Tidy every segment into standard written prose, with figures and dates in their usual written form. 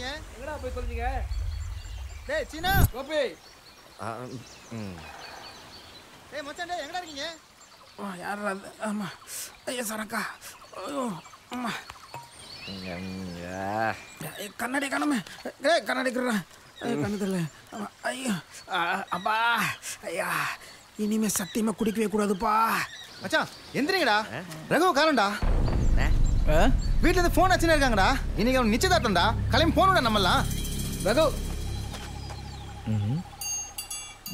இருக்கீங்க? எங்கடா போய் சொல்றீங்க? டேய் சீனா கோபி. டேய் மச்சான் டேய் எங்கடா இருக்கீங்க? யாரா அது? ஆமா. ஐயா சரக்கா. ஐயோ அம்மா. கண்ணாடி காணுமே. டேய் கண்ணாடி குறா. கண்ணத்துல. ஐயோ அப்பா. ஐயா இனிமே சத்தியமா குடிக்கவே கூடாதுப்பா. மச்சான் எந்திரிங்கடா. ரகு காரண்டா. வீட்ல இருந்து ஃபோன் அடிச்சுனே இருக்காங்கடா. இன்னைக்கு அவன் நிச்சயதார்த்தம்டா. கிளம்பி போணும்டா நம்மலாம். ரகு.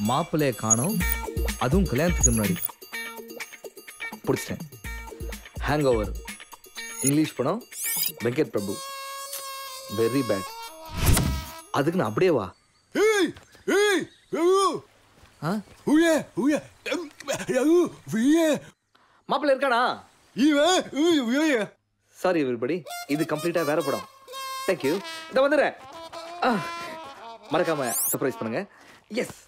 மாப்பிள்ளைய காணோம், அதுவும் கல்யாணத்துக்கு முன்னாடி. பிடிச்சிட்டேன். ஹேங் ஓவர், இங்கிலீஷ் படம், வெங்கட் பிரபு. Very bad. அதுக்கு நான் அப்படியே வா. மாப்பிள்ளை இருக்கானா? சாரி எவ்ரிபடி, இது கம்ப்ளீட்டா வேற படம். தேங்க்யூ. இதை வந்துடுறேன். மறக்காம சர்ப்ரைஸ் பண்ணுங்க. எஸ்.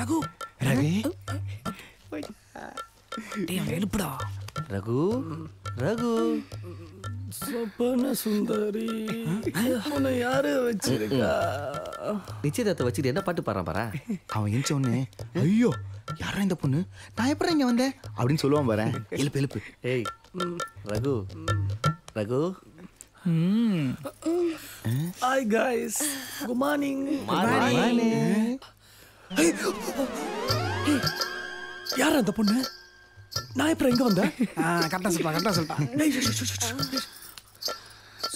ரகு ரவி. எழுப்புடா. ரகு ரகு. சொப்பன சுந்தரி உன்னை யாரு வச்சிருக்கா? நிச்சயதார்த்தை வச்சுட்டு என்ன பாட்டு பாடுறான் பாரு. அவன் எந்த ஒண்ணு ஐயோ யாரா இந்த பொண்ணு, நான் எப்பறம் இங்க வந்தேன் அப்படின்னு சொல்லுவான் பாரு. எழுப்பு எழுப்பு. ஏய் Raghu Raghu. Hi guys, good morning. யார் அந்த பொண்ணு? நான் எப்ப எங்க வந்தேன்? கரெக்டா சொல்லிட்டான்.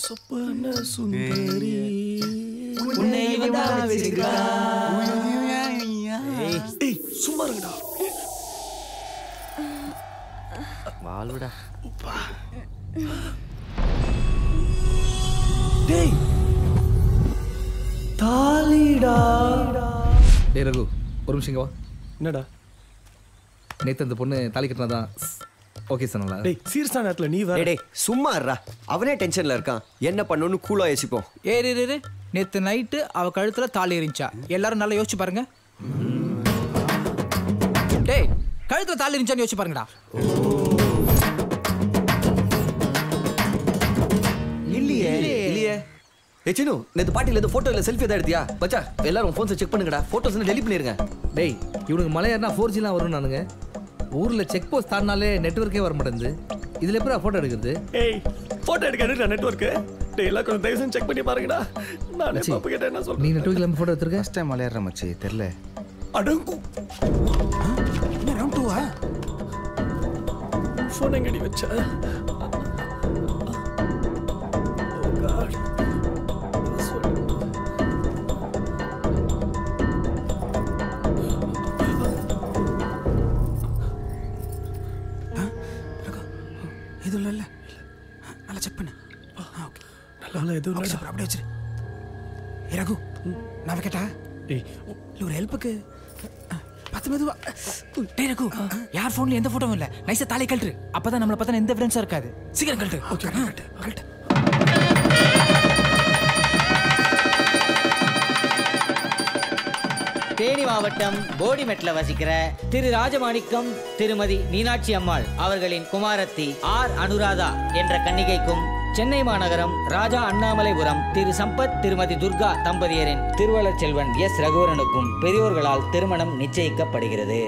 சொப்பன சுந்தரி உன்னை வச்சிருக்கா. ஏய் சும்மா இருங்கடா. வாழ்வுடா. டேய் தாலிடா. டேய் ரகு ஒரு நிமிஷம் இங்க வா. என்னடா? நேத்து அந்த பொண்ணு தாலி கட்டினதான் ஓகே சொன்னல. டேய் சீரியஸா நேத்துல நீ வேற. டேய் சும்மா இருடா, அவனே டென்ஷன்ல இருக்கான். என்ன பண்ணனும்னு கூலா யோசிப்போம். ஏறு நேத்து நைட்டு அவ கழுத்துல தாலி எறிஞ்சா. எல்லாரும் நல்லா யோசிச்சு பாருங்க. டேய் கழுத்துல தாலி எறிஞ்சான்னு யோசிச்சு பாருங்கடா. இல்லையே. ஏய் சினு, நேத்து பாட்டில இருந்து போட்டோ இல்ல செல்ஃபி எடுத்தியா? பச்சா எல்லாரும் ஃபோன்ஸ் செக் பண்ணுங்கடா. போட்டோஸ் டெலீட் பண்ணிருங்க. டேய் இவனுக்கு மலை ஏறினா 4Gலாம் வரும். நானுங்க ஊர்ல செக் போஸ்ட் தாண்டினாலே நெட்வொர்க்கே வர மாட்டேங்குது. இதுல எப்படி போட்டோ எடுக்கிறது? ஏய் போட்டோ எடுக்க நெட்வொர்க். டேய் எல்லாம் கொஞ்சம் தயவு செஞ்சு செக் பண்ணி பாருங்கடா. நானே பாப்பு கிட்ட என்ன சொல்றேன். நீ நெட்வொர்க்ல இருந்து போட்டோ எடுத்துக்க. ஃபர்ஸ்ட் டைம் மலையற மச்சி தெரியல. அடங்கு. என்ன ரவுண்ட் 2ஆ? ஃபோன் எங்கடி வச்ச? ஓ காட். எதுவும் இல்லை. நல்லா செக் பண்ணு. ஓகே நல்லா எதுவும் இல்லை. அப்படியே வச்சிரு. ரகு நான் கேட்டா இல்லை ஒரு ஹெல்ப்புக்கு 10 மெதுவா. டேய் ரகு யார் ஃபோன்ல எந்த போட்டோவும் இல்ல. நைஸா தாலி கழட்டு. அப்பதான் நம்மள பார்த்தா எந்த எவிடன்ஸா இருக்காது. சீக்கிரம் கழட்டு. ஓகே கழட்டு. தேனி மாவட்டம் போடிமெட்ல வசிக்கிற திரு ராஜமாணிக்கம் திருமதி மீனாட்சி அம்மாள் அவர்களின் குமாரத்தி ஆர் அனுராதா என்ற கன்னிகைக்கும், சென்னை மாநகரம் ராஜா அண்ணாமலைபுரம் திரு சம்பத் திருமதி துர்கா தம்பதியரின் திருவளர் செல்வன் எஸ் ரகுவரனுக்கும் பெரியோர்களால் திருமணம் நிச்சயிக்கப்படுகிறது.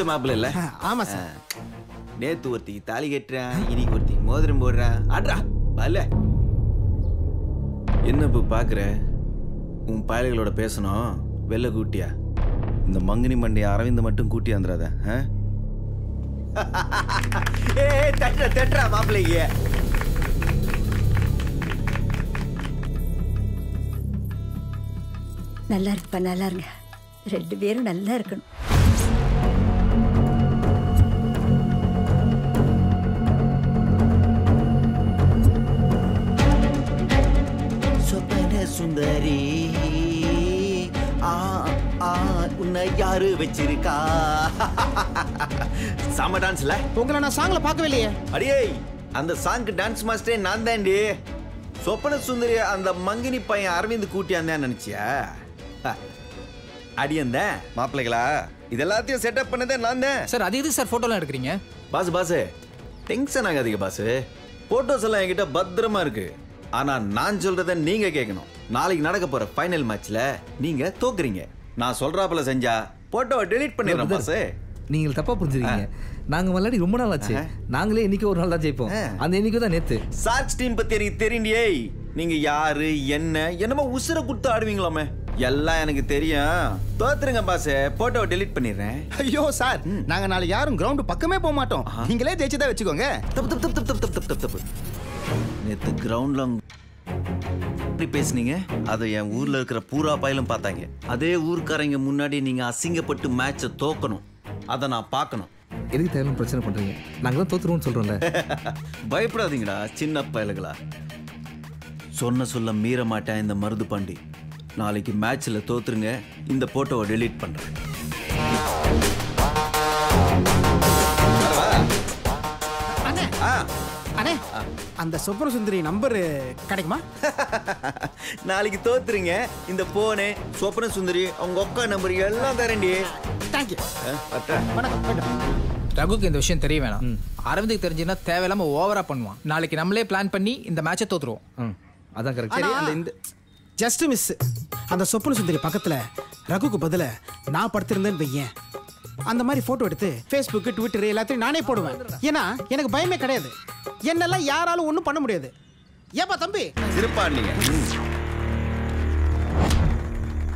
மாப்பிள்ள இல்ல? ஆமா சார். நேத்து ஒருத்திக்கு தாலி கட்டுறான், இன்னைக்கு ஒருத்திக்கு மோதிரம் போடுறான். ஆட்ரா பல என்ன இப்போ பாக்குற? உன் பயல்களோட பேசணும். வெள்ள கூட்டியா இந்த மங்கினி மண்டி அரவிந்த மட்டும் கூட்டி வந்துடாத. தட்டுறா மாப்பிள்ளைங்க. நல்லா இருக்குப்பா, நல்லா இருங்க. 2 பேரும் நல்லா இருக்கணும். யாரு வச்சிருக்கா சாம டான்ஸ்ல உங்களை நான் சாங்ல பார்க்கவே இல்லையே. அடியே அந்த சாங்க்கு டான்ஸ் மாஸ்டரே நான் தாண்டி. சொப்பன சுந்தரி அந்த மங்கினி பையன் அரவிந்த் கூட்டியாந்தேன் நினைச்சியா? அடியந்த மாப்பிள்ளைகளா இது எல்லாத்தையும் செட்டப் பண்ணதே நான் தான். சார் அது எது சார் போட்டோலாம் எடுக்கிறீங்க? பாஸ் டென்ஷன் ஆகாதீங்க பாஸ். போட்டோஸ் எல்லாம் என்கிட்ட பத்திரமா இருக்கு. ஆனா நான் சொல்றத நீங்க கேட்கணும். நாளைக்கு நடக்க போற ஃபைனல் மேட்ச்ல நீங்க தோக்குறீங்க. நான் சொல்றாப்புல செஞ்சா போட்டோவை டெலீட் பண்ணிடுறேன் பாஸ். நீங்கள் தப்பா புரிஞ்சுருக்கீங்க. நாங்க விளையாடி ரொம்ப நாள் ஆச்சு. நாங்களே இன்னைக்கு ஒரு நாள் தான் ஜெயிப்போம். அந்த இன்னைக்கு தான் நேத்து. சார்க்ஸ் டீம் பத்தி எனக்கு தெரியுண்டியே. நீங்க யாரு என்னமோ உசுர குடுத்து ஆடுவீங்களாமே. எல்லாம் எனக்கு தெரியும். தோத்துருங்க பாஸ். போட்டோவை டெலீட் பண்ணிடுறேன். ஐயோ சார், நாங்க நாளைக்கு யாரும் கிரவுண்ட் பக்கமே போக மாட்டோம். நீங்களே ஜெயிச்சுதான் வச்சுக்கோங்க. தப்பு. நேத்து கிரவுண்ட்ல பேசுனீங்க. அதை என் ஊர்ல இருக்கிற பூரா பாயிலும் பார்த்தாங்க. அதே ஊர்க்காரங்க முன்னாடி நீங்க அசிங்கப்பட்டு மேட்சை தோக்கணும். அதை நான் பார்க்கணும். எதுக்கு தேவையான பிரச்சனை பண்றீங்க? நாங்க தான் தோத்துருவோம்னு சொல்றோம்ல. பயப்படாதீங்கடா சின்ன பயலுகளா. சொல்ல மீற மாட்டேன் இந்த மருது பாண்டி. நாளைக்கு மேட்ச்ல தோத்துருங்க. இந்த போட்டோவை டெலீட் பண்றேன். அண்ணே அந்த சொப்பன சுந்தரி நம்பர் கிடைக்குமா? நாளைக்கு தோத்துருங்க. இந்த போனு சொப்பன சுந்தரி அவங்க அக்கா நம்பர் எல்லாம் தரேன்டி. தேங்க்யூ. ரகுக்கு இந்த விஷயம் தெரிய வேணாம். அரவிந்துக்கு தெரிஞ்சுன்னா தேவையில்லாம ஓவரா பண்ணுவான். நாளைக்கு நம்மளே பிளான் பண்ணி இந்த மேட்சை தோத்துருவோம். அதான் கரெக்ட். சரி அந்த இந்த ஜஸ்ட் மிஸ். அந்த சொப்பன சுந்தரி பக்கத்துல ரகுக்கு பதில நான் படுத்திருந்தேன்னு வையேன். அந்த மாதிரி போட்டோ எடுத்து ஃபேஸ்புக் ட்விட்டர் எல்லாத்தையும் நானே போடுவேன். ஏன்னா எனக்கு பயமே கிடையாது. என்னெல்லாம் யாராலும் ஒன்றும் பண்ண முடியாது. ஏப்பா தம்பி சிறப்பாண்டிங்க.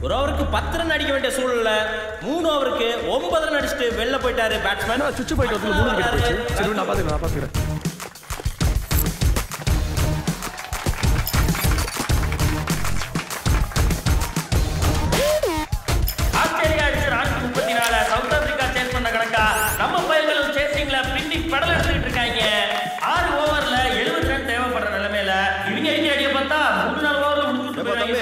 ஒரு ஓவருக்கு 10 ரன் அடிக்க வேண்டிய சூழல்ல 3 ஓவருக்கு 9 ரன் அடிச்சுட்டு வெளில போயிட்டாரு பேட்ஸ்மேன். சுச்சு போயிட்டு வந்து 3 விக்கெட் போச்சு. சரி நான் பாத்துக்கிறேன். ஆஸ்திரேலியா அடிச்சு 34 சவுத் ஆப்பிரிக்கா சேஸ் பண்ண கணக்கா நம்ம பையன்கள் சேசிங்ல பின்னி பெடல் எடுத்துக்கிட்டு இருக்காங்க. 6 ஓவர்ல 70 ரன் தேவைப்படுற நிலைமையில இவங்க அடிக்க பார்த்தா 3-4 ஓவர்ல முடிச்சுட்டு போறாங்க.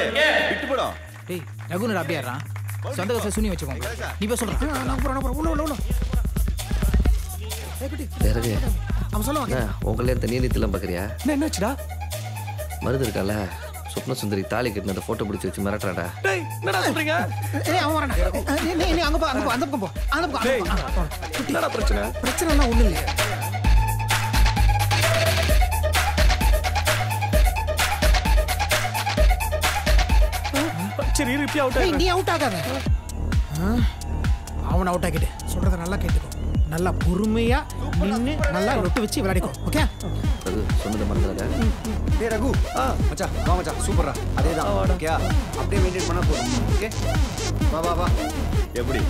விட்டு போடும். டேய் ரகுனோட அப்படியாரா? சொந்த கசை சுனி வச்சுக்கோங்க. நீ போய் சொல்ற. நான் போறேன். வேறவே அவன் சொல்லுவாங்க. உங்களே தனியா நீத்தலாம் பாக்குறியா? என்னாச்சுடா? மருது இருக்கால சொப்ன சுந்தரி தாலி கட்டின அந்த போட்டோ பிடிச்சி வச்சு மிரட்டுறாடா. டேய் என்னடா சொல்றீங்க? ஏய் அவன் வரடா. நீ அங்க போ அந்த பக்கம் போ. டேய் என்னடா பிரச்சனை? பிரச்சனைனா ஒண்ணும் இல்ல. சரி ரிப்பி அவுட் ஆயிடு. நீ அவுட் ஆகாத. அவன் அவுட் ஆகிடு. சொல்றத நல்லா கேட்டுக்கோ. நல்லா பொறுமையா நின்னு நல்லா ரொட்டி வச்சு விளையாடிக்கோ. ஓகே? அது சொன்னத மறந்துடாத. டேய் ரகு. மச்சான் வா மச்சான் சூப்பரா. அதேதான். ஓகே. அப்படியே மெயின்டைன் பண்ணா போதும். ஓகே? வா. எப்படி?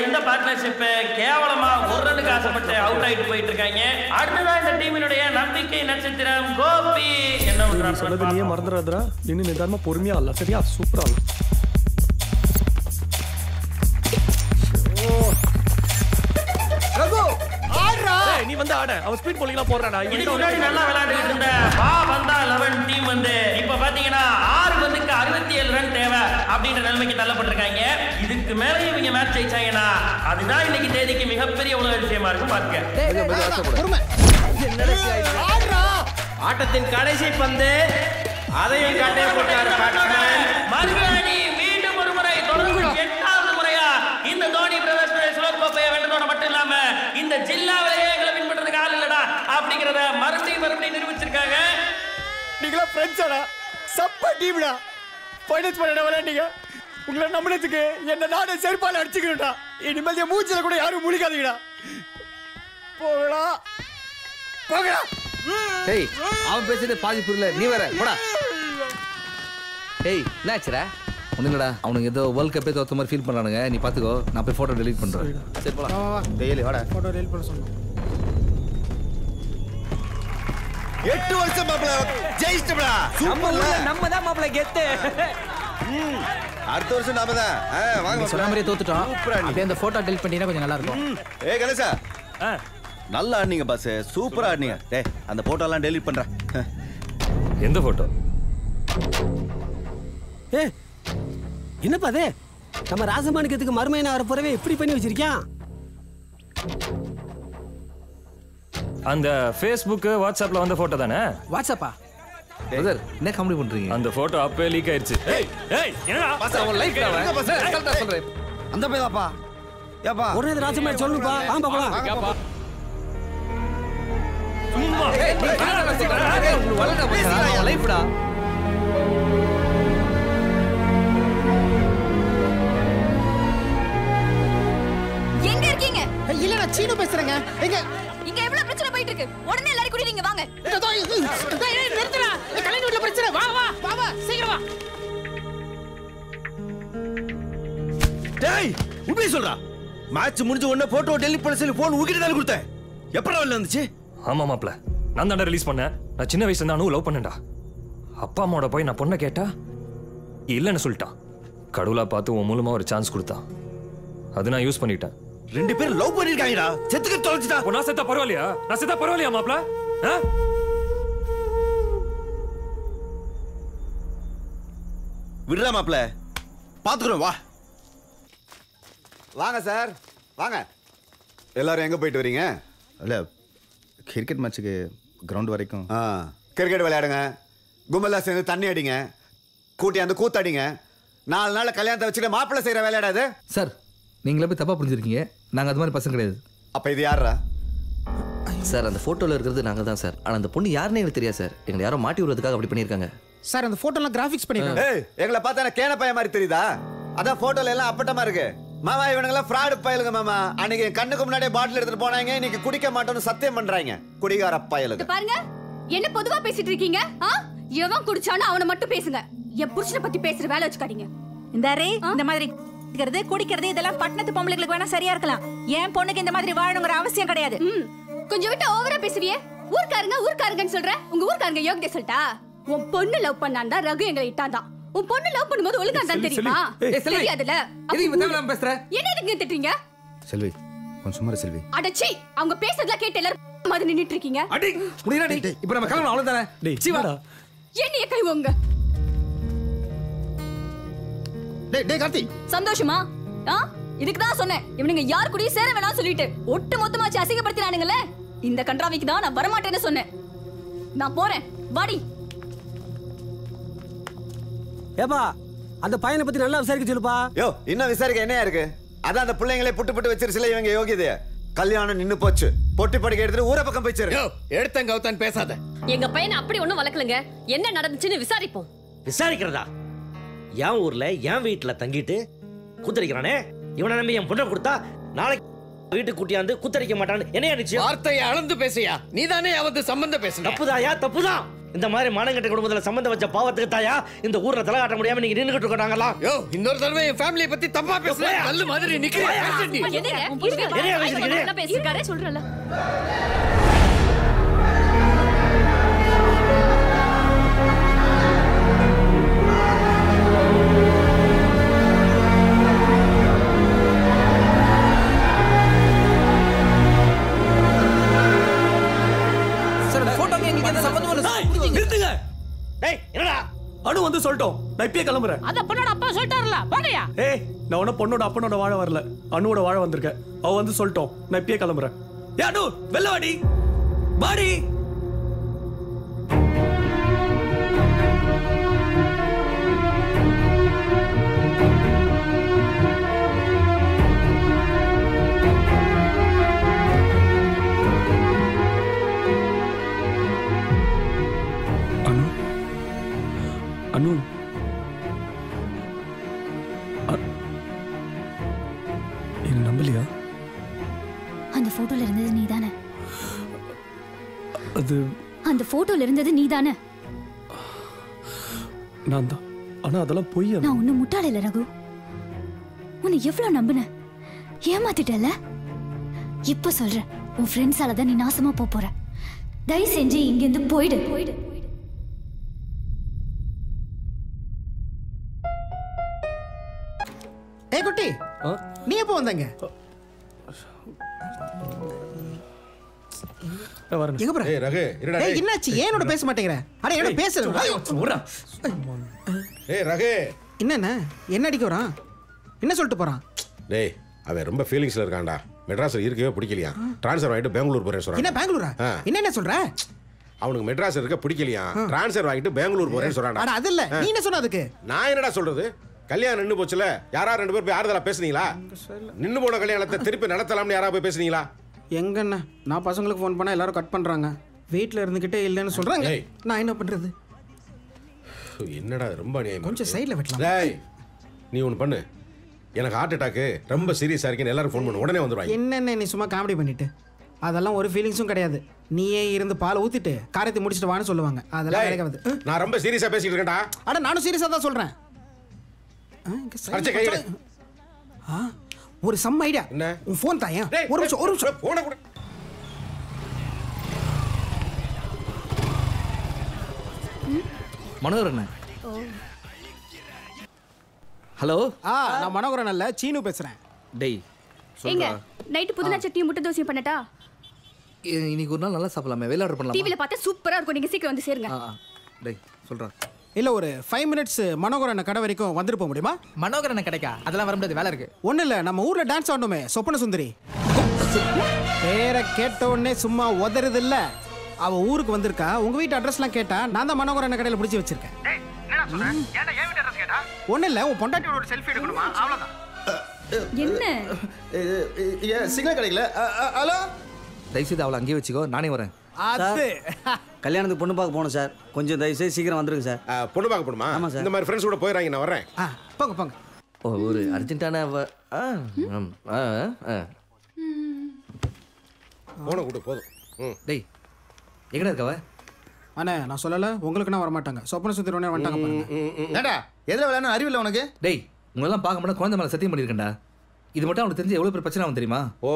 இந்த பார்ட்னர்ஷிப் கேவலமா ஒரு ரன்னுக்கு ஆசைப்பட்டு அவுட் ஆயிட்டு போயிட்டு இருக்காங்க. அடுத்ததான் இந்த டீமினுடைய நம்பிக்கை நட்சத்திரம் கோபி என்ன பண்றாரு சொல்றது நீயே மறந்துறாதடா. நின்னு நிதானமா பொறுமையா ஆடல. சரியா? சூப்பரா ஆடல. ரகு ஆடுறா. நீ வந்து ஆட. அவ ஸ்பீட் bowling-லாம் போடுறாடா. இதுக்கு முன்னாடி நல்லா விளையாடிட்டு இருந்த வா வந்தா 11 டீம் வந்து இப்ப பாத்தீங்கன்னா 6 பந்துக்கு 67 ரன் தேவை அப்படின்ற நிலைமைக்கு தள்ளப்பட்டிருக்காங்க. இதுக்கு மேல இவங்க மேட்ச் ஜெயிச்சாங்கன்னா அதுதான் இன்னைக்கு தேதிக்கு மிகப்பெரிய உலக விஷயமா இருக்கும். பாருங்க பொறுமை. ஆடுறா. ஆட்டத்தின் கடைசி பந்து அதையும் கட்டே போட்டார் பேட்ஸ்மேன். மறுபடி மீண்டும் ஒரு முறை தொடர்ந்து 8வது முறையா இந்த தோனி பிரதர்ஸ் ஸ்லோக் கோப்பையை வென்றதோட மட்டும் இல்லாம இந்த ஜில்லாவிலேயே எங்களை வின் பண்றதுக்கு ஆள் இல்லடா அப்படிங்கறத மறுபடியும் நிரூபிச்சிருக்காங்க. நீங்களா ஃப்ரெண்ட்ஸாடா? சப்ப டீம்டா. ஃபைனல்ஸ் பண்ண விளையாண்டீங்க. உங்களை நம்பினதுக்கு என்ன நானே செருப்பால அடிச்சுக்கிறேன்டா. இனிமேல் என் மூச்சில கூட யாரும் முழிக்காதீங்கடா. போகடா. டேய் அவன் பேசுறது பாதி புரியல. நீ வேற போடா. டேய் என்னாச்சுடா? ஒன்றும் இல்லடா அவனுக்கு ஏதோ வேர்ல்ட் கப்பே தோற்ற மாதிரி ஃபீல் பண்ணுறானுங்க. நீ பார்த்துக்கோ, நான் போய் ஃபோட்டோ டெலீட் பண்ணுறேன். சரி போலாம். வா வா டெய்லி வாடா. ஃபோட்டோ டெலிட் பண்ண சொன்னோம். 8 வருஷம் மாப்ள ஜெயிச்சிட்டடா. நம்ம தான் மாப்ள கெத்து. அடுத்த வருஷம் நாம தான். வாங்க சொன்ன மாதிரியே தோத்துட்டோம். அப்படியே அந்த ஃபோட்டோ டெலிட் பண்ணினா கொஞ்சம் நல்லா இருக்கும். ஏய் கணேசா, நல்லா ஆடுனீங்க பாஸ், சூப்பரா ஆடுனீங்க. டேய் அந்த போட்டோ எல்லாம் டெலீட் பண்றேன். எந்த போட்டோ? என்னப்பா அது? நம்ம ராசமாணிக்கத்துக்கு மருமையனா வர போறவே இப்படி பண்ணி வச்சிருக்கான். அந்த Facebook வாட்ஸ்அப்ல வந்த போட்டோ தானே? வாட்ஸ்அப்பா? பிரதர் என்ன காமெடி பண்றீங்க? அந்த போட்டோ அப்பவே லீக் ஆயிருச்சு. ஏய் என்னடா பாஸ் அவன் லைஃப் அவன் கரெக்ட்டா சொல்றேன். அந்த பையதாப்பா. ஏப்பா உடனே ராசமாணி சொல்லுப்பா. வாங்க போலாம். வாங்கப்பா. சும்மா வளடா பேசுறா லைஃப்டா. எங்க இருக்கீங்க? இல்ல நான் சீனு பேசுறேங்க. இங்க எவ்வளவு பிரச்சனை போயிட்டு இருக்கு? உடனே எல்லாரும் கூடி நீங்க வாங்க. நிறுத்துடா. கல்யாண வீட்ல பிரச்சனை. வா வா வா வா சீக்கிரம் வா. டேய் உண்மையை சொல்றா. மேட்ச் முடிஞ்ச உடனே போட்டோ டெலீட் பண்ண சொல்லி போன் உங்கிட்ட தான் கொடுத்தேன். எப்படா வெளில வந்துச்சு? ஆமா மாப்ள, நான் தான்டா ரிலீஸ் பண்ணேன். நான் சின்ன வயசுல இருந்து லவ் பண்ணேன்டா. அப்பா அம்மாவோட போய் நான் பொண்ணை கேட்டா இல்லைன்னு சொல்லிட்டான். கடவுளா பார்த்து உன் மூலமா ஒரு சான்ஸ் கொடுத்தான். அது நான் யூஸ் பண்ணிட்டேன். 2 பேரும் லவ் பண்ணிருக்காங்கடா. செத்துக்கு தொலைச்சிட்டா. நான் செத்தா பரவாயில்லையா? நான் செத்தா பரவாயில்லையா மாப்ள? விடுறா மாப்ள, பாத்துக்கிறோம் வா. வாங்க சார் வாங்க. எல்லாரும் எங்க போயிட்டு வரீங்க? இல்ல கிரிக்கெட் மேட்ச்சுக்கு கிரவுண்ட் வரைக்கும். கிரிக்கெட் விளையாடுங்க, கும்பலா சேர்ந்து தண்ணி அடிங்க, கூட்டி அந்த கூத்தடிங்க. 4 நாள் கல்யாணத்தை வச்சுட்டு மாப்பிள்ளை செய்யற விளையாடாது சார். நீங்களே போய் தப்பா புரிஞ்சிருக்கீங்க. நாங்கள் அது மாதிரி பசங்க கிடையாது. அப்ப இது யாரா சார்? அந்த ஃபோட்டோவில் இருக்கிறது நாங்கள் தான் சார். ஆனால் அந்த பொண்ணு யாருன்னு எனக்கு தெரியாது சார். எங்களை யாரோ மாட்டி விடுறதுக்காக அப்படி பண்ணியிருக்காங்க சார். அந்த போட்டோலாம் கிராஃபிக்ஸ் பண்ணிருக்காங்க. ஏய் எங்களை பார்த்தா எனக்கு கேன பையன் மாதிரி தெரியுதா? அதான் போட்டோல எல்லாம் அப்பட்டமா இருக்கு. மாமா இவனுங்கெல்லாம் ஃப்ராடு பயலுங்க மாமா. அன்னைக்கு கண்ணுக்கு முன்னாடியே பாட்டில் எடுத்துட்டு போனாங்க, இன்னைக்கு குடிக்க மாட்டோம்னு சத்தியம் பண்றாங்க. குடிகார பயலுங்க. பாருங்க என்ன பொதுவா பேசிட்டு இருக்கீங்க? எவன் குடிச்சானோ அவனை மட்டும் பேசுங்க. என் புருஷனை பத்தி பேசுற வேலை வச்சுக்காதீங்க. இந்த மாதிரி குடிக்கிறது இதெல்லாம் பட்டணத்து பொம்பளைகளுக்கு வேணா சரியா இருக்கலாம். என் பொண்ணுக்கு இந்த மாதிரி வாழணுங்கிற அவசியம் கிடையாது. கொஞ்சம் விட்டு ஓவரா பேசுவியே. ஊர்க்காரங்கன்னு சொல்ற. உங்க ஊர்க்காரங்க யோகிய சொல்லிட்டா? உன் பொண்ணு லவ் பண்ணாண்டா ரகு எங்களை இட்டான்தான். உன் பொண்ணு லவ் பண்ணும்போது ஒழுங்கா தான் தெரியுமா? தெரியாதுல. என்ன எதுக்கு திட்டுறீங்க? செல்வி கொஞ்சம் சும்மா இரு செல்வி. அடச்சி அவங்க பேசுறதெல்லாம் கேட்டு எல்லாரும் மாதிரி நின்னுட்டு இருக்கீங்க. அடி முடியடா டேய். இப்போ நம்ம கிளம்பணும் அவ்வளவுதானே. டேய் சிவாடா. என்னைய கைவோங்க. டேய் கார்த்தி. சந்தோஷமா? இதுக்கு தான் சொன்னேன் இவனுங்க யார் கூடயும் சேர வேணாம் சொல்லிட்டு ஒட்டு மொத்தமா அசிங்கப்படுத்தினானுங்களே. இந்த கன்றாவிக்கு தான் நான் வரமாட்டேன்னு சொன்னேன். நான் போறேன். வாடி. ஏப்பா அந்த பையனை பத்தி நல்லா விசாரிக்க சொல்லுப்பா. யோ இன்னும் விசாரிக்க என்னையா இருக்கு? அதான் அந்த பிள்ளைங்களே புட்டு வச்சிருச்சுல இவங்க யோகியதைய. கல்யாணம் நின்னு போச்சு. பொட்டி படுக்க எடுத்துட்டு ஊர பக்கம் போயிச்சு. யோ எடுத்தங்க கவுத்தான் பேசாத. எங்க பையனை அப்படி ஒண்ணும் வளர்க்கலங்க. என்ன நடந்துச்சுன்னு விசாரிப்போம். விசாரிக்கிறதா? என் ஊர்ல என் வீட்டுல தங்கிட்டு குத்தரிக்கிறானே, இவனை நம்பி என் பொண்ணை கொடுத்தா நாளைக்கு வீட்டுக்கு கூட்டியாந்து குத்தரிக்க மாட்டான்னு என்ன நிச்சயம்? வார்த்தையை அளந்து பேசியா? நீதானே அவத்து சம்பந்தம் பேசு. தப்புதாயா? தப்புதான். இந்த மாதிரி மானங்கட்ட குடும்பத்துல சம்பந்தம் வச்ச பாவத்துக்கு தாயா இந்த ஊர்ல தலை காட்ட முடியாம நீங்க நின்னுகிட்டு இருக்காங்களா? யோ இன்னொரு தடவை என் ஃபேமிலியை பத்தி தப்பா பேசுற கல்லு மாதிரி பேசிருக்காரே சொல்றல. அனு வந்து சொல்லிட்டோம். நான் இப்பயே கிளம்புறேன். அத பொண்ணோட அப்பா சொல்லிட்டாருல. போங்கயா. ஏய் நான் உன பொண்ணோட அப்பனோட வாழ வரல, அனுவோட வாழ வந்திருக்கேன். அவ வந்து சொல்லிட்டோம். நான் இப்பயே கிளம்புறேன். ஏ அனு வெல்ல வாடி. வாடி. அனு என்ன நம்பலையா? அந்த போட்டோல இருந்தது நீதானே? அது அந்த போட்டோல இருந்தது நீதானே? நான் தான். ஆனா அதெல்லாம் பொய். நான் ஒன்னும் முட்டாள இல்ல ரகு. உன்னை எவ்வளவு நம்பினேன், ஏமாத்திட்டல. இப்ப சொல்றேன், உன் ஃப்ரெண்ட்ஸால தான் நீ நாசமா போற. தயவு செஞ்சு இங்கிருந்து போயிடு. ஏய் குட்டி, நீ எப்போ வந்தங்க? எங்க போற? ஏய் ரகு, இருடா. ஏய் என்னாச்சு? ஏனோட பேச மாட்டேங்கற? அட ஏனோட பேசு. ஏய் ரகு, என்னண்ணா என்ன அடிக்க வரான்? என்ன சொல்லிட்டு போறான்? டேய் அவன் ரொம்ப ஃபீலிங்ஸ்ல இருக்கான்டா. மெட்ராஸ்ல இருக்கவே பிடிக்கலையா, ட்ரான்ஸ்ஃபர் வாங்கிட்டு பெங்களூர் போறேன்னு சொல்றான். என்ன பெங்களூரா? என்ன சொல்ற? அவனுக்கு மெட்ராஸ் இருக்க பிடிக்கலையா, ட்ரான்ஸ்ஃபர் வாங்கிட்டு பெங்களூர் போறேன்னு சொல்றான்டா. அட அது இல்ல, நீ என்ன சொன்ன அதுக்கு? நான் என்னடா சொல்றது? கல்யாணம் நின்னு போச்சுல, யாரா ரெண்டு பேர் போய் ஆறுதலா பேசுனீங்களா? நின்னு போன கல்யாணத்தை திருப்பி நடத்தலாம்னு யாரா போய் பேசுனீங்களா? எங்கண்ணா, நான் பசங்களுக்கு ஃபோன் பண்ணா எல்லாரும் கட் பண்றாங்க. வீட்ல இருந்துகிட்டே இல்லன்னு சொல்றாங்க. நான் என்ன பண்றது? என்னடா ரொம்ப அநியாயம். கொஞ்சம் சைடுல வெட்டலாம். டேய் நீ ஒன்னு பண்ணு, எனக்கு ஹார்ட் அட்டாக் ரொம்ப சீரியஸா இருக்குன்னு எல்லாரும் ஃபோன் பண்ணு, உடனே வந்துருவாங்க. என்னென்ன நீ சும்மா காமெடி பண்ணிட்டு, அதெல்லாம் ஒரு ஃபீலிங்ஸும் கிடையாது. நீயே இருந்து பால் ஊத்திட்டு காரியத்தை முடிச்சிட்டு வான்னு சொல்லுவாங்க. அதெல்லாம் கிடைக்காது. நான் ரொம்ப சீரியஸா பேசிட்டு இருக்கேன்டா. அட நானும் சீரியஸா தான் சொல்றேன். ஒரு சம் ஐடியா. உன் ஃபோன் தாயா? ஒரு நிமிஷம் போன கூட. மனோகரன். ஹலோ. நான் மனோகரன் அல்ல, சீனு பேசுறேன். டேய் எங்க நைட் புதினா சட்னியும் முட்டை தோசையும் பண்ணட்டா? இன்னைக்கு ஒரு நாள் நல்லா சாப்பிடலாமே, வெளிய ஆர்டர் பண்ணலாமா? டிவில பார்த்தா சூப்பரா இருக்கும், நீங்க சீக்கிரம் வந்து சேருங்க. டேய் சொல்றா. இல்ல ஒரு 5 மினிட்ஸ் மனோகரன் கடை வரைக்கும் வந்துட்டு போக முடியுமா? மனோகரன் கடைக்கா? அதெல்லாம் வர முடியாது, வேலை இருக்கு. ஒண்ணு இல்ல, நம்ம ஊர்ல டான்ஸ் ஆடணுமே, சொப்பன சுந்தரி. பேரை கேட்ட உடனே சும்மா உதறது இல்ல. அவ ஊருக்கு வந்திருக்கா. உங்க வீட்டு அட்ரஸ்லாம் கேட்டா நான் தான் மனோகரன் கடையில பிடிச்சி வச்சிருக்கேன். ஒண்ணு இல்ல, உன் பொண்டாட்டியோட செல்ஃபி எடுக்கணுமா? அவ்வளவுதான். என்ன சிக்னல் கிடைக்கல. ஹலோ, தயவுசெய்து அவளை அங்கேயே வச்சுக்கோ, நானே வரேன். கல்யாணத்துக்கு பொண்ணு பார்க்க போகணும் சார். கொஞ்சம் தயவுசெய்து சீக்கிரம் வந்துருங்க சார். பொண்ணு பார்க்க போகணுமா? ஆமாம் சார். இந்த மாதிரி ஃப்ரெண்ட்ஸ் கூட போயிடறாங்க, நான் வரேன். போங்க போங்க. ஒரு அர்ஜென்ட்டான போன கூட போதும். டேய் எங்கடா இருக்கவ? அண்ணே நான் சொல்லல, உங்களுக்கு நான் வர மாட்டாங்க. சொப்பன சுந்தரி உடனே வந்துட்டாங்க பாருங்க. ஏடா எதிர விளையாடணும் அறிவில்லை உனக்கு? டேய் உங்களெல்லாம் பார்க்க மாட்டா, குழந்தை மேலே சத்தியம் பண்ணியிருக்கேன்டா. இது மட்டும் அவனுக்கு தெரிஞ்சு எவ்வளோ பெரிய பிரச்சனை ஆகும் தெரியுமா? ஓ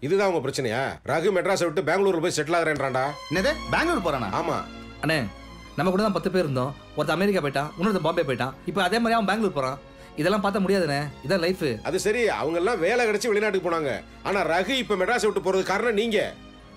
இதுதான் உங்க பிரச்சனையா? ரகு மெட்ராஸை விட்டு பெங்களூர் போய் செட்டில் ஆகிறேன்றான்டா. என்னது பெங்களூர் போறானா? ஆமா அண்ணே, நம்ம கூட தான் 10 பேர் இருந்தோம். ஒருத்தர் அமெரிக்கா போயிட்டான், இன்னொருத்தர் பாம்பே போயிட்டான். இப்போ அதே மாதிரி அவன் பெங்களூர் போறான். இதெல்லாம் பார்த்தா முடியாதுண்ணே, இதான் லைஃப். அது சரி, அவங்க எல்லாம் வேலை கிடைச்சி வெளிநாட்டுக்கு போனாங்க. ஆனா ரகு இப்ப மெட்ராஸை விட்டு போறது காரணம் நீங்க.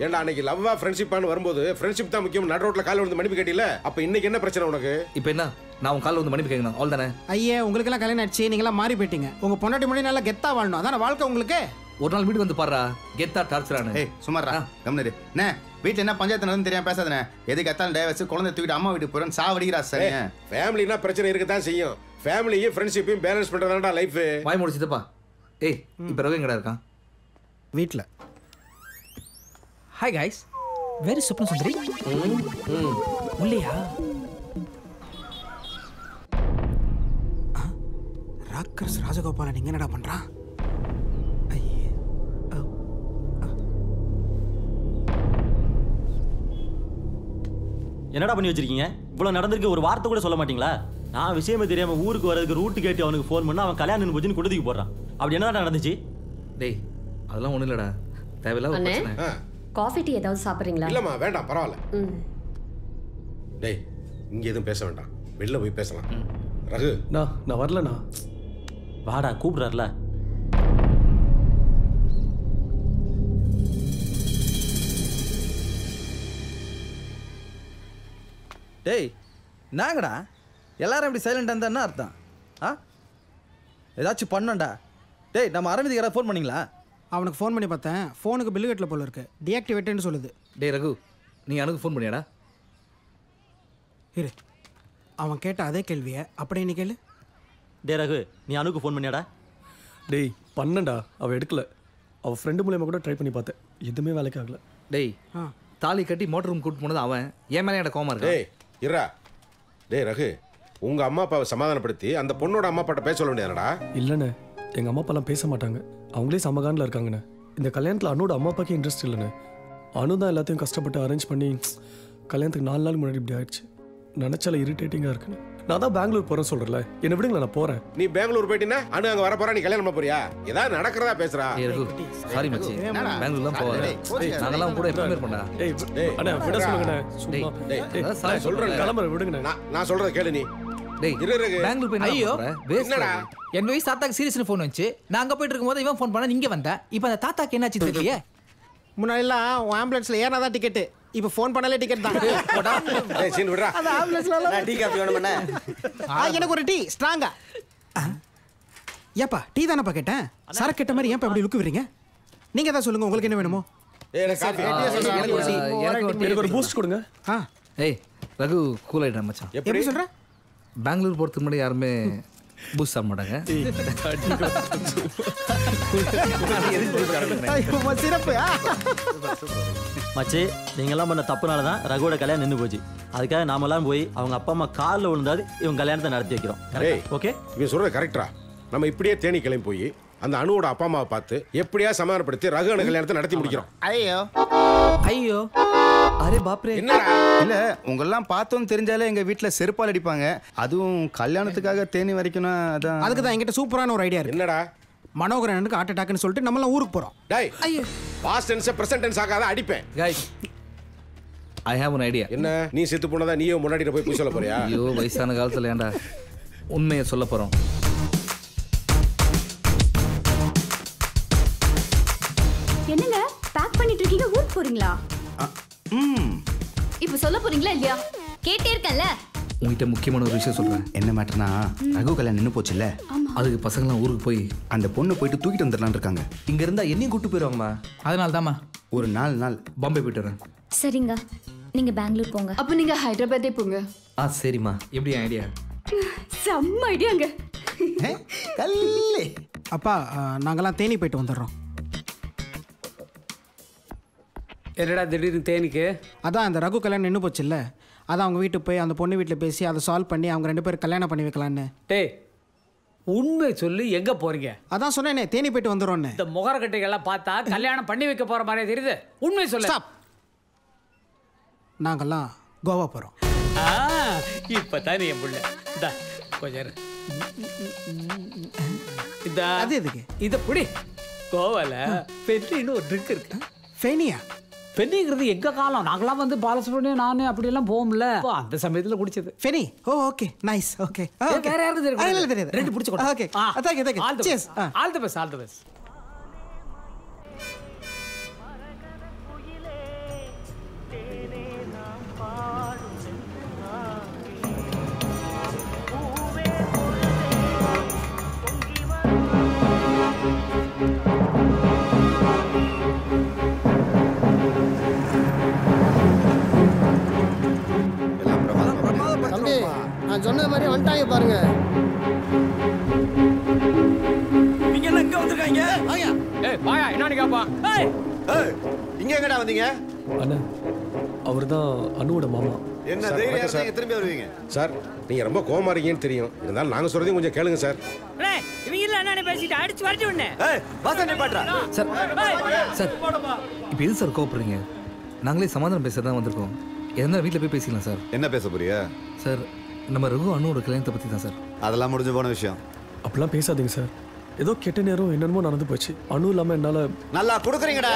ஏன்டா அன்னைக்கு லவ்வா ஃப்ரெண்ட்ஷிப்பான்னு வரும்போது ஃப்ரெண்ட்ஷிப் தான் முக்கியம், நடு ரோட்ல காலைல வந்து மன்னிப்பு கேட்டில. அப்ப இன்னைக்கு என்ன பிரச்சனை உனக்கு? இப்போ என்ன, நான் உன் காலில் வந்து மன்னிப்பு கேட்கணும், அவ்வளோ தானே? ஐயா உங்களுக்கு எல்லாம் கல்யாணம் ஆச்சு, நீங்களாம் மாறி போயிட்டீங்க. உங்க பொண்டாட்டி முன்னாடி நல்லா கெத்தா வாழணும், அதான வாழ்க்கை உங்களுக்கு. ஒரு நாள் வீடு வந்து பாடுறா, கெத்தா டார்ச்சரானு. ஏய் சுமாரா கம்னரு. என்ன வீட்டில் என்ன பஞ்சாயத்து நடந்து தெரியாம பேசாதனே. எதுக்கு எத்தாலும் டைவர்ஸ், குழந்தை தூக்கிட்டு அம்மா வீட்டுக்கு போறேன்னு சாவடிக்கிறா சார். ஃபேமிலினா பிரச்சனை இருக்கத்தான் செய்யும். ஃபேமிலியும் ஃப்ரெண்ட்ஷிப்பையும் பேலன்ஸ் பண்றதாடா லைஃப். வாய் முடிச்சுதப்பா. ஏய் இப்போ ரகு எங்கடா இருக்கான்? வீட்டில். ஹாய் கைஸ், வெரி சொப்ன சுந்தரி. உள்ளேயா? ராக்கர்ஸ் ராஜகோபாலன் நீங்க என்னடா பண்றான்? என்னடா பண்ணி வச்சிருக்கீங்க? இவ்வளவு நடந்திருக்கு, ஒரு வார்த்தை கூட சொல்ல மாட்டீங்களா? நான் விஷயமே தெரியாம ஊருக்கு வரதுக்கு ரூட் கேட்டு அவனுக்கு ஃபோன் பண்ணா அவன் கல்யாணம் போச்சுன்னு கொடுத்துக்கு போடுறான். அப்படி என்னடா நடந்துச்சு? டேய் அதெல்லாம் ஒண்ணும் இல்லடா, தேவையில்லாத ஒரு பிரச்சனை. காஃபி டீ ஏதாவது சாப்பிடுறீங்களா? இல்லம்மா வேண்டாம், பரவாயில்ல. டேய் இங்க எதுவும் பேச வேண்டாம், வெளில போய் பேசலாம். ரகு நான் வரலண்ணா. வாடா, கூப்பிடுறாருல. டேய் நாங்கடா எல்லாரும் இப்படி சைலண்டாக இருந்தா என்ன அர்த்தம்? ஏதாச்சும் பண்ணோண்டா. டேய் நம்ம அரவிந்த் யாராவது ஃபோன் பண்ணிங்களா? அவனுக்கு ஃபோன் பண்ணி பார்த்தேன், ஃபோனுக்கு பில்லு கட்டல போல இருக்கு, டீஆக்டிவேட்னு சொல்லுது. டேய் ரகு, நீ அனுக்கு ஃபோன் பண்ணியாடா? இரு, அவன் கேட்ட அதே கேள்வியை அப்படியே நீ கேளு. டே ரகு, நீ அனுக்கு ஃபோன் பண்ணியாடா? டேய் பண்ணண்டா, அவள் எடுக்கல. அவள் ஃப்ரெண்டு மூலியமாக கூட ட்ரை பண்ணி பார்த்தேன், எதுவுமே வேலைக்கு ஆகல. டேய் தாலி கட்டி மோட்டர் ரூம் கூட்டு போனது அவன், ஏன் மேலே எனக்கு கோமா இருக்கு. டேய் இரா. டேய் ரகு, உங்க அம்மா அப்பாவை சமாதானப்படுத்தி அந்த பொண்ணோட அம்மா அப்பாட்ட பேச சொல்ல வேண்டியதுடா. இல்லைண்ணே, எங்கள் அம்மா அப்பாலாம் பேச மாட்டாங்க, அவங்களே சமகானில் இருக்காங்கண்ணே. இந்த கல்யாணத்தில் அண்ணோட அம்மா அப்பாக்கே இன்ட்ரெஸ்ட் இல்லைண்ணே. அனு தான் எல்லாத்தையும் கஷ்டப்பட்டு அரேஞ்ச் பண்ணி கல்யாணத்துக்கு 4 நாள் முன்னாடி இப்படி ஆயிடுச்சு. நினைச்சால இரிட்டேட்டிங்கா இருக்கு. நான் தான் பெங்களூர் போறேன் சொல்றல, என்ன விடுங்களா, நான் போறேன். நீ பெங்களூர் போயிட்டீனா அனு அங்க வர போறா, நீ கல்யாணம் பண்ண போறியா? ஏதாவது நடக்கிறதா பேசுறா. சாரி மச்சி, பெங்களூர்லாம் போவாரு. நாங்கலாம் கூட எப்பவுமே இருப்போம்டா. அண்ணா விட சொல்லுங்கண்ணே. சும்மா நான் சொல்றேன், கிளம்புறேன், விடுங்கண்ணே. நான் சொல்றத கேளு நீ. பெங்களூர் போய் ஐயோ என்னடா என் வயசு தாத்தாக்கு சீரியஸ்னு ஃபோன் வந்துச்சு. நான் அங்க போயிட்டு இருக்கும்போது இவன் ஃபோன் பண்ணா, நீங்க வந்தா. இப்போ அந்த தாத்தாக்கு என்னாச்சு தெரியலையே. முன்னாடிலாம் ஆம்புலன்ஸ்ல ஏனாதான் டிக்கெட், இப்போ ஃபோன் பண்ணாலே டிக்கெட் தான். ஏய் சீன் விடுடா. அது ஆம்புலன்ஸ்ல நான் டீ காபி வேணும் பண்ண. எனக்கு ஒரு டீ ஸ்ட்ராங்கா. ஏப்பா டீ தானப்பா கேட்டேன், சரக்கு கேட்ட மாதிரி ஏன்ப்பா இப்படி லுக்கு விடுறீங்க? நீங்க தான் சொல்லுங்க, உங்களுக்கு என்ன வேணுமோ? எனக்கு ஒரு பூஸ்ட் கொடுங்க. ஏய் ரகு, கூல் ஆயிட்டா மச்சான். எப்படி சொல்ற? பெங்களூர் போறதுக்கு முன்னாடி யாருமே பூஸ்ட் சாப்பிட மாட்டாங்க. மச்சி, நீங்கெல்லாம் பண்ண தப்புனால தான் ரகுவோட கல்யாணம் நின்று போச்சு. அதுக்காக நாமெல்லாம் போய் அவங்க அப்பா அம்மா காலில் விழுந்தாது இவங்க கல்யாணத்தை நடத்தி வைக்கிறோம். ஓகே, இவன் சொல்றது கரெக்டா? நம்ம இப்படியே தேனி கிளம்பி போய் அந்த அனுவோட அப்பா அம்மாவை பார்த்து எப்படியா சமாதானப்படுத்தி ரகு அணு கல்யாணத்தை நடத்தி முடிக்கிறோம். ஐயோ ஐயோ, அரே பாப்ரே. என்னடா இல்ல, உங்களெல்லாம் பார்த்தோன்னு தெரிஞ்சாலே எங்க வீட்டுல செருப்பால் அடிப்பாங்க. அதுவும் கல்யாணத்துக்காக தேனி வரைக்கும்னா அதான். அதுக்கு தான் என்கிட்ட சூப்பரான ஒரு ஐடியா இருக்கு. என்னடா? மனோகரனுக்கு ஹார்ட் அட்டாக்னு சொல்லிட்டு நம்மளாம் ஊருக்கு போறோம். டேய் ஐயோ, பாஸ்ட் டென்ஸ் பிரசன்ட் டென்ஸ் ஆகாத அடிப்பேன். Guys, I have an idea. என்ன நீ செத்து போனதா நீயே முன்னாடி போய் சொல்ல போறியா? ஐயோ, வயசான காலத்துல ஏன்டா உண்மையை சொல்ல போறோம். என்னங்க பேக் பண்ணிட்டு இருக்கீங்க? ஊருக்கு போறீங்களா? இப்போ சொல்ல போறீங்களா இல்லையா? கேட்டே இருக்கேன்ல. உங்ககிட்ட முக்கியமான ஒரு விஷயம் சொல்றேன். என்ன மேட்டர்னா, ரகு கல்யாணம் நின்று போச்சுல்ல, அதுக்கு பசங்களாம் ஊருக்கு போய் அந்த பொண்ணு போயிட்டு தூக்கிட்டு வந்துடலான்னு இருக்காங்க. இங்க இருந்தா என்னையும் கூட்டு போயிருவாங்கம்மா. அதனால தாம்மா ஒரு 4 நாள் பாம்பே போயிட்டு வரேன். சரிங்க, நீங்க பெங்களூர் போங்க. அப்ப நீங்க ஹைதராபாத்தே போங்க. சரிம்மா. எப்படி ஐடியா? செம்ம ஐடியாங்க. கல்லே அப்பா, நாங்கெல்லாம் தேனி போயிட்டு வந்துடுறோம். என்னடா திடீர்னு தேனிக்கு? அதான் அந்த ரகு கல்யாணம் நின்று போச்சுல்ல, அதான் அவங்க வீட்டுக்கு போய் அந்த பொண்ணு வீட்டில் பேசி அதை சால்வ் பண்ணி அவங்க 2 பேரும் கல்யாணம் பண்ணி வைக்கலான்னு. டேய், உண்மை சொல்லி எங்க போறீங்க? அதான் சொன்னேனே, தேனி போயிட்டு வந்துடுறோன்னு. இந்த முகரக்கட்டைகள்லாம் பார்த்தா கல்யாணம் பண்ணி வைக்க போற மாதிரியே தெரியுது. உண்மை சொல்லு. நாங்கெல்லாம் கோவா போகிறோம். இப்பதான் என் புள்ள இந்த கொஞ்சம் இந்த அது எதுக்கு? இதை புடி. கோவால பென்னின்னு ஒரு ட்ரிங்க் இருக்கு. ஃபெனியா? பென்னிங்கிறது எங்க காலம், நாங்களாம் வந்து பாலசுப்ரமணியம் நானு அப்படியெல்லாம் போகும்ல, அந்த சமயத்துல குடிச்சது feni. Oh okay, nice. Okay, வேற யாருக்கு தெரியும்? இல்ல தெரியாது. 2 பிடிச்சு கொடு. Okay, thank you, thank you. Cheese. All the best, all the best. தம்பி, நான் சொன்ன மாதிரி வந்துட்டாங்க பாருங்க. நீங்க என்ன இங்க வந்திருக்கீங்க? வாங்க. ஏய் வாயா, என்னன்னு கேப்பா? ஏய் இங்க எங்கடா வந்தீங்க? அண்ணா, அவர்தான் அனுவோட மாமா. என்ன தைரியம் இருந்தா நீங்க திரும்பி வருவீங்க? சார், நீங்க ரொம்ப கோவமா இருக்கீங்கன்னு தெரியும். இருந்தாலும் நாங்க சொல்றதையும் கொஞ்சம் கேளுங்க சார். டேய், இவங்க இல்ல என்னன்னு பேசிட்டு அடிச்சு வரட்டி உடனே. ஏய், வாசா நிப்பாட்றா. சார், சார், இப்போ எது சார் கோவப்படுறீங்க? நாங்களே சமாதானம் பேச தான் வந்திருக்கோம். எதனா வீட்டில் போய் பேசிக்கலாம் சார். என்ன பேச போறியா? சார், நம்ம ரகு அனுவோட கல்யாணத்தை பற்றி தான் சார். அதெல்லாம் முடிஞ்சு போன விஷயம். அப்படிலாம் பேசாதீங்க சார். ஏதோ கெட்ட நேரம் என்னென்னமோ நடந்து போச்சு. அனு இல்லாமல் என்னால். நல்லா கொடுக்குறீங்கடா.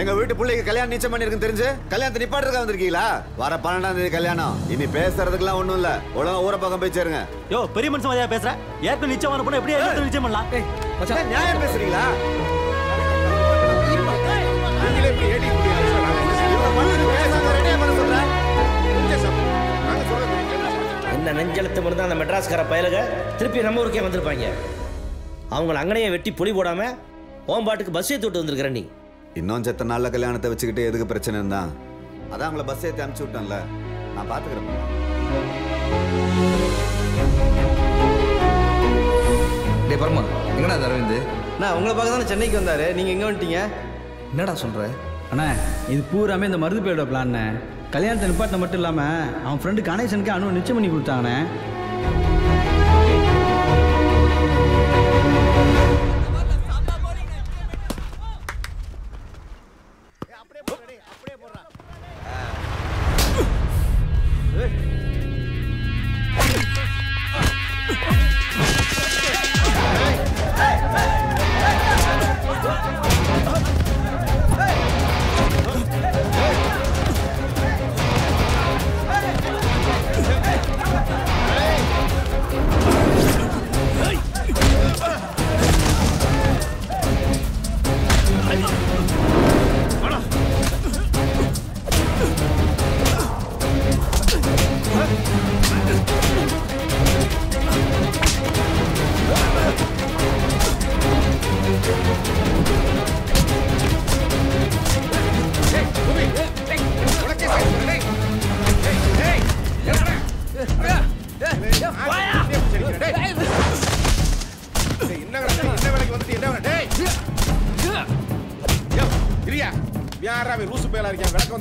எங்க வீட்டு பிள்ளைக்கு கல்யாணம் நிச்சயம் பண்ணிருக்குன்னு தெரிஞ்சு கல்யாணத்தை நிப்பாட்டுறதுக்காக வந்திருக்கீங்களா? வர 12ஆம் தேதி கல்யாணம். இனி பேசுறதுக்குலாம் ஒண்ணும் இல்ல. ஒழுங்கா ஊரை பக்கம் போய் சேருங்க. யோ, பெரிய மனுஷன் மாதிரியா பேசுற? ஏற்கனவே நிச்சயமான பொண்ணு எப்படி ஏற்கனவே நிச்சயம் பண்ணலாம்? மச்சான், நியாயம் பேசுறீங்களா? நீங்களே இப்படி ஏடி முடியாது சார். நாங்க என்ன செய்யணும்? ரெடியா பண்ண சொல்றேன். நாங்க சொல்றது என்ன நெஞ்செழுத்து மட்டும் அந்த மெட்ராஸ்கார பயலுக திருப்பி நம்ம ஊருக்கே வந்திருப்பாங்க. அவங்கள அங்கனையே வெட்டி பொலி போடாம ஓம்பாட்டுக்கு பஸ் ஏற்றி விட்டு வந்திருக்கிற நீ. இன்னும் செத்த நாள்ல கல்யாணத்தை வச்சுக்கிட்டு எதுக்கு பிரச்சனை தான்? அதான் உங்களை பஸ் ஏற்றி அனுப்பிச்சு விட்டேன்ல, நான் பாத்துக்கிறேன். டே பரமா, எங்கடா அரவிந்த்? நான் உங்களை பார்க்க தானே சென்னைக்கு வந்தாரு, நீங்க எங்க வந்துட்டீங்க? என்னடா சொல்ற? அண்ணா, இது பூராமே இந்த மருது பேரோட பிளான். கல்யாணத்தை நிப்பாட்டின மட்டும் இல்லாம அவன் ஃப்ரெண்டு கணேசனுக்கு அனு நிச்சயம் பண்ணி கொடுத்தாங்கண்ணே.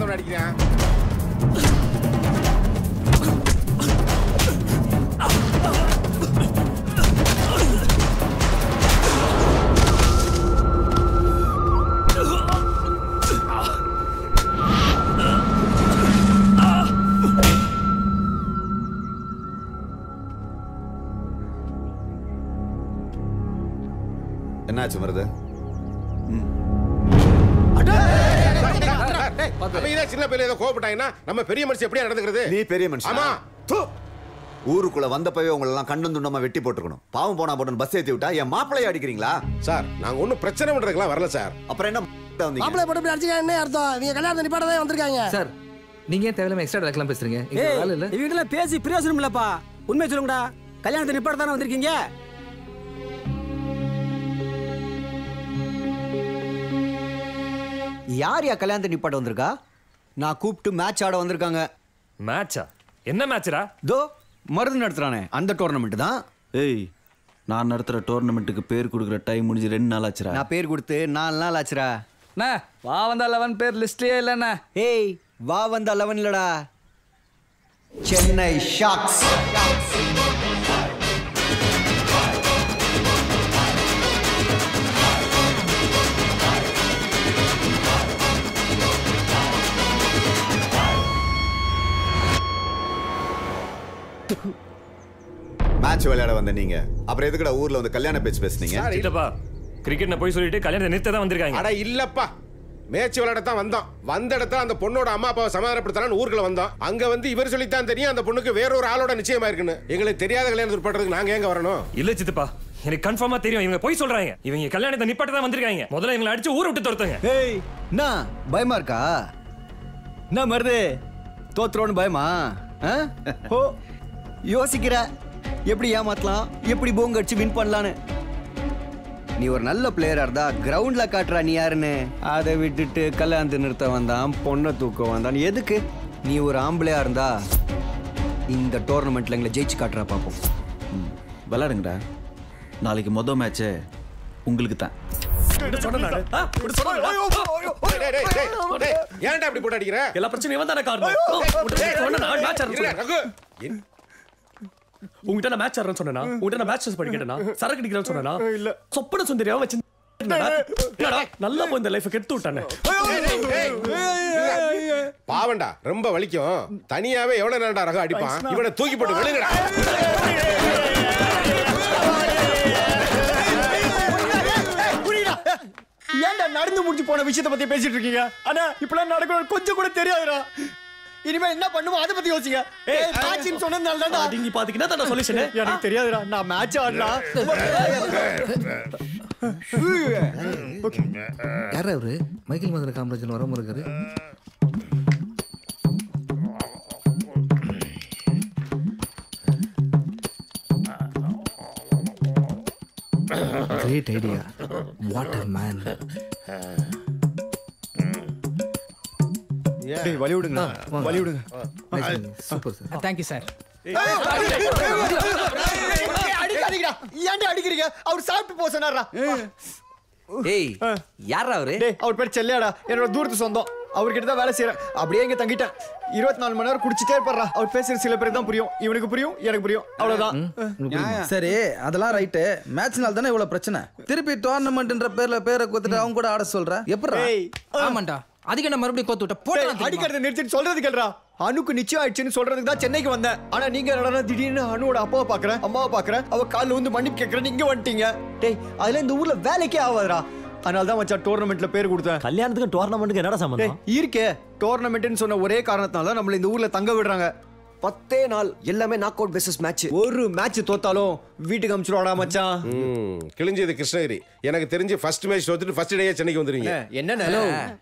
இல்லாதவன் அடிக்கிறேன். என்னாச்சு மருது? சின்ன பிள்ளை ஏதோ கோபப்பட்டாங்கன்னா நம்ம பெரிய மனுஷன் எப்படியா நடந்துக்கிறது? நீ பெரிய மனுஷன். ஆமா. ஊருக்குள்ள வந்தப்பவே உங்களை எல்லாம் கண்ணும் துண்டமா வெட்டி போட்டுக்கணும். பாவம் போனா போட்டு பஸ் ஏத்தி விட்டா என் மாப்பிளைய அடிக்கிறீங்களா? சார் நாங்க ஒன்னும் பிரச்சனை பண்றதுக்குலாம் வரல சார். அப்புறம் என்ன மாப்பிளைய போட்டு அடிச்சுக்க என்ன அர்த்தம்? இவங்க கல்யாணம் நிப்பாட்டதான் வந்திருக்காங்க. சார் நீங்க ஏன் தேவையில்லாம எக்ஸ்ட்ரா டேரக்ட்லாம் பேசுறீங்க? இவங்கெல்லாம் பேசி பிரயோஜனம் இல்லப்பா. உண்மை சொல்லுங்கடா, கல்யாணத்தை நிப்பாட்ட தானே வந்திருக்கீங்க. யார் யா கல்யாணத்தை நிப்பாட்ட வந்திருக்கா? நான் கூப்பிட்டு மேட்ச் ஆட வந்திருக்காங்க. மேட்சா? என்ன மேட்ச்ரா? தோ மருந்து நடத்துறானே அந்த டோர்னமெண்ட் தான். ஏய், நான் நடத்துற டோர்னமெண்ட்டுக்கு பேர் கொடுக்குற டைம் முடிஞ்சு 2 நாள் ஆச்சுடா. நான் பேர் கொடுத்து 4 நாள் ஆச்சுடா. வா வந்த 11 பேர் லிஸ்ட்லயே இல்லண்ணா. ஏய், வா வந்த 11 இல்லடா, சென்னை ஷார்க்ஸ். மேட்ச் விளையாட வந்த நீங்க அப்புறம் எதுக்குடா ஊர்ல வந்து கல்யாண பேச்சு பேசுனீங்க? சித்தப்பா கிரிக்கெட்ல போய் சொல்லிட்டு கல்யாணத்தை நிறுத்த தான் வந்திருக்காங்க. அட இல்லப்பா, மேட்ச் விளையாட தான் வந்தோம். வந்த இடத்துல அந்த பொண்ணோட அம்மா அப்பாவை சமாதானப்படுத்தலாம்னு ஊருக்குள்ள வந்தோம். அங்க வந்து இவர் சொல்லித்தான் தெரியும் அந்த பொண்ணுக்கு வேற ஒரு ஆளோட நிச்சயமா இருக்குன்னு. எங்களுக்கு தெரியாத கல்யாணம் பண்றதுக்கு நாங்க எங்க வரணும்? இல்ல சித்தப்பா, எனக்கு கன்ஃபார்மா தெரியும் இவங்க போய் சொல்றாங்க. இவங்க கல்யாணத்தை நிப்பாட்ட தான் வந்திருக்காங்க. முதல்ல இவங்களை அடிச்சு ஊரை விட்டு துரத்துங்க. ஏய், என்ன பயமா இருக்கா? என்ன மருது தோத்துறோன்னு பயமா? ஓ யோசிக்கிற எப்படி ஏமாத்தலாம், எப்படி போங்க அடிச்சு வின் பண்ணலான்னு. நீ ஒரு நல்ல பிளேயரா இருந்தா கிரவுண்ட்ல காட்டுறா நீ யாருன்னு. அதை விட்டுட்டு கல்யாணத்தை நிறுத்த வந்தான், பொண்ணை தூக்க வந்தான். எதுக்கு? நீ ஒரு ஆம்பளையா இருந்தா இந்த டோர்னமெண்ட்ல எங்களை ஜெயிச்சு காட்டுறா பாப்போம். விளையாடுங்கடா. நாளைக்கு மொதல் மேட்சே உங்களுக்கு தான். ஏன்டா இப்படி போட்டு அடிக்கிற? எல்லா பிரச்சனையும் இவன் தானே காரணம். உங்ககிட்ட நான் மேட்ச் ஆடுறேன்னு சொன்னேனா? உங்ககிட்ட நான் மேட்ச் பண்ணி கேட்டேனா? சரக்கு அடிக்கிறேன்னு சொன்னேனா? இல்ல. சொப்பன சுந்தரியாவை வச்சு நல்லா போய் இந்த லைஃபை கெடுத்து விட்டானே. பாவண்டா, ரொம்ப வலிக்கும். தனியாவே எவ்வளவு நேரம்டா ரகம் அடிப்பான். இவனை தூக்கி போட்டு விழுங்கடா. ஏன்டா நடந்து முடிஞ்சு போன விஷயத்தை பத்தி பேசிட்டு இருக்கீங்க? ஆனா இப்பெல்லாம் நடக்கணும் கொஞ்சம் கூட தெரியாதுடா. இனிமே என்ன பண்ணுவோம் அதை பத்தி யோசிங்க. ஏய், மேட்ச்னு சொன்னதால தான்டா நீங்க பாத்தீங்கன்னா தான் சொல்யூஷன். எனக்கு தெரியாதுடா, நான் மேட்ச் ஆடலாம். யாரா அவரு? மைக்கேல் மதுரை காமராஜன் வரமா இருக்காரு. Great idea. What a man. டேய் வலி விடுங்க, வலி விடுங்க. Super sir. Thank you sir. அடிக்காதீங்கடா. ஏன்டா அடிக்கிறீங்க? அவர் சாப்பிட்டு போ சொன்னாரா? ஏய், யாரா அவரு? டேய், அவர் பேர் செல்லையாடா, என்னோட தூரத்து சொந்தம். அவர்கிட்ட தான் வேலை செய்யறேன். அப்படியே இங்க தங்கிட்டேன். 24 மணி நேரம் குடிச்சிட்டே இருப்பாரா. அவர் பேசுற சில பேருக்கு தான் புரியும். இவனுக்கு புரியும், எனக்கு புரியும், அவ்வளவுதான். சரி, அதெல்லாம் ரைட்டு. மேட்ச்னால தானே இவ்வளவு பிரச்சனை. திருப்பி டோர்னமெண்ட்ன்ற பேர்ல பேரை கொடுத்துட்டு அவங்க கூட ஆட சொல்ற. எப்படி? ஆமாண்டா, அதுக்கு என்ன மறுபடியும் கோத்து விட்ட போட்டு அடிக்கிறத நிறுத்திட்டு சொல்றது கேளுடா. அனுக்கு நிச்சயம் ஆயிடுச்சுன்னு சொல்றதுக்கு தான் சென்னைக்கு வந்தேன். ஆனா நீங்க என்னடா திடீர்னு அனுவோட அப்பாவை பாக்குறேன், அம்மாவை பாக்குறேன், அவ கால்ல வந்து மன்னிப்பு கேட்கறேன், நீங்க வந்துட்டீங்க. டேய், அதுல இந்த ஊர்ல வேலைக்கே ஆகாதுடா. அதனால தான் மச்சான் டோர்னமெண்ட்ல பேர் கொடுத்தேன். கல்யாணத்துக்கு டோர்னமெண்ட்டுக்கு என்னடா சம்பந்தம்? இருக்கே, டோர்னமெண்ட்னு சொன்ன ஒரே காரணத்தால தான் நம்மள இந்த ஊர்ல தங்க விடுறாங்க. 10 நாள் எல்லாமே நாக் அவுட் பேசிஸ் மேட்ச். ஒரு மேட்ச் தோத்தாலும் வீட்டுக்கு அனுப்பிச்சிடுவாடா மச்சான். கிழிஞ்சது கிருஷ்ணகிரி. எனக்கு தெரிஞ்சு ஃபர்ஸ்ட் மேட்ச் தோத்துட்டு ஃபர்ஸ்ட் டேயே சென்னைக்கு வந்துருவீங்க. என்ன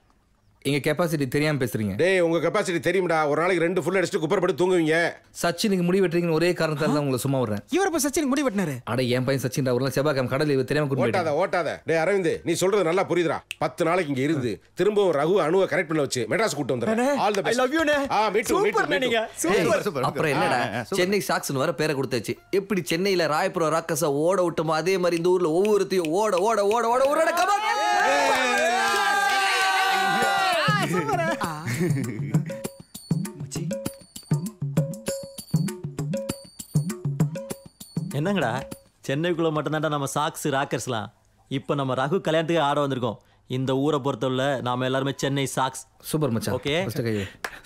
எங்க கெபாசிட்டி தெரியாம பேசுறீங்க. டேய், உங்க கெபாசிட்டி தெரியும்டா. ஒரு நாளைக்கு 2 ஃபுல் அடிச்சிட்டு குப்பரப்பட்டு தூங்குவீங்க. சச்சினுக்கு முடி வெட்டுறீங்கன்னு ஒரே காரணத்தால தான் உங்களை சும்மா விடுறேன். இவர் இப்ப சச்சினுக்கு முடி வெட்டினாரு. அட என் பையன் சச்சின் அவர்லாம் செவ்வாய்க்கிழமை கடலில் தெரியாம கூட்டிட்டு ஓட்டாத. டேய் அரவிந்த், நீ சொல்றது நல்லா புரியுதுடா. 10 நாளைக்கு இங்க இருந்து திரும்பவும் ரகு அனுவை கரெக்ட் பண்ண வச்சு மெட்ராஸ் கூட்டி வந்துறேன். All the best. I love you நே. சூப்பர். அப்புறம் என்னடா, சென்னை ஷாக்ஸ்னு வர பேரை கொடுத்தாச்சு. எப்படி சென்னையில ராயபுரம் ராக்கஸா ஓட விட்டோமோ அதே மாதிரி இந்த ஊர்ல ஒவ்வொருத்தையும் ஓட ஓட ஓட ஓட ஓட கமான். என்னங்கடா சென்னைக்குள்ள மட்டும்தான்டா நம்ம சாக்ஸ் ராக்கர்ஸ்லாம் இப்போ நம்ம ரகு கல்யாணத்துக்கு ஆட வந்திருக்கோம். இந்த ஊரை பொறுத்தவரை நாம எல்லாருமே சென்னை சாக்ஸ். சூப்பர் மச்சான். ஓகே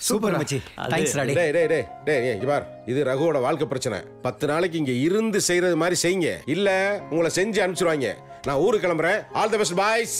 சூப்பர் மச்சி. தேங்க்ஸ் ராடி. டேய் இங்க பார், இது ரகுவோட வாழ்க்கை பிரச்சனை. 10 நாளைக்கு இங்க இருந்து செய்யறது மாதிரி செய்யுங்க, இல்ல உங்களை செஞ்சு அனுப்பிச்சிருவாங்க. நான் ஊருக்கு கிளம்புறேன். All the best boys.